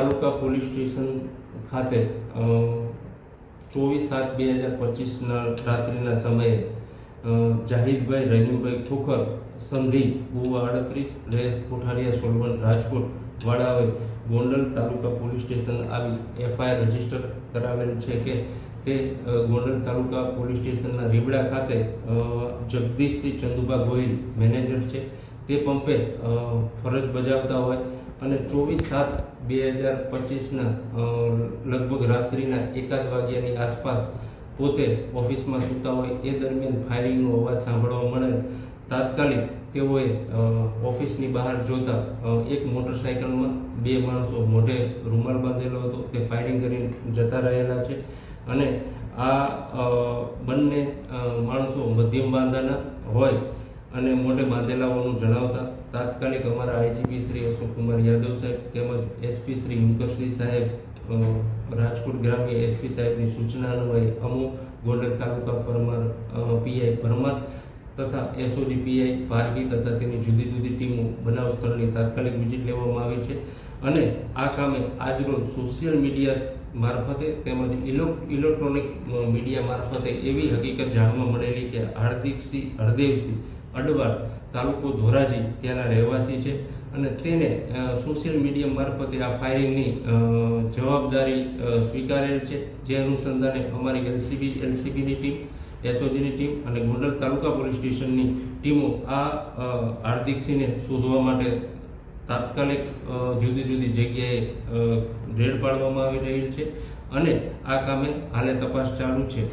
તાલુકા police station ખાતે 24/7/2025ના રાત્રિના સમયે જાહિદભાઈ રહીમભાઈ ખોખર સંધિ કુવા 38 રેસ કોઠારિયા સોલવન રાજકોટ વાળાઓએ ગોંડલ તાલુકા પોલીસ સ્ટેશન આવી એફઆઈઆર રજીસ્ટર કરાવેલ છે કે તે ગોંડલ તાલુકા પોલીસ સ્ટેશનના રીબડા ખાતે જગદીશસિંહ ચંદુભા ગોહિલ મેનેજર છે, તે પંપે ફરજ બજાવતા હોય અને 24/7/2025ના લગભગ રાત્રિના 1 વાગ્યાની આસપાસ પોતે ઓફિસમાં સૂતા હોય એ દરમિયાન ફાયરિંગનો અવાજ સાંભળવા મળેલ. તાત્કાલિક તેઓએ ઓફિસની બહાર જોતા એક મોટરસાઇકલમાં 2 માણસો મોઢે રૂમાલ બાંધેલો હતો, તે ફાયરિંગ કરીને જતા રહેલા છે અને આ બંને માણસો મધ્યમ બાંધાના હોય અને મોઢે બાંધેલાઓનું જણાવતા તાત્કાલિક અમારા આઈજીપી શ્રી અશોકકુમાર યાદવ સાહેબ તેમજ એસપી શ્રી હિમકરસિંહ સાહેબ રાજકોટ ગ્રામ્ય એસપી સાહેબની સૂચના અન્વયે અમુ ગોંડલ તાલુકા પરમાર પીઆઈ પરમાર તથા એસઓજી પીઆઈ પારગી તથા તેની જુદી જુદી ટીમો બનાવ સ્થળની તાત્કાલિક વિઝિટ લેવામાં આવી છે અને આ કામે આજરોજ સોશિયલ મીડિયા મારફતે તેમજ ઇલેક્ટ્રોનિક મીડિયા મારફતે એવી હકીકત જાણવા મળેલી કે હાર્દિકસિંહ હરદેવસિંહ અડવાડ તાલુકો ધોરાજી ત્યાંના રહેવાસી છે અને તેને સોશિયલ મીડિયા મારફતે આ ફાયરિંગની જવાબદારી સ્વીકારેલ છે. જે અનુસંધાને અમારી એલસીબીની ટીમ, એસઓજીની ટીમ અને ગોંડલ તાલુકા પોલીસ સ્ટેશનની ટીમો આ હાર્દિકસિંહને શોધવા માટે તાત્કાલિક જુદી જુદી જગ્યાએ રેડ પાડવામાં આવી રહેલ છે અને આ કામે હાલે તપાસ ચાલુ છે.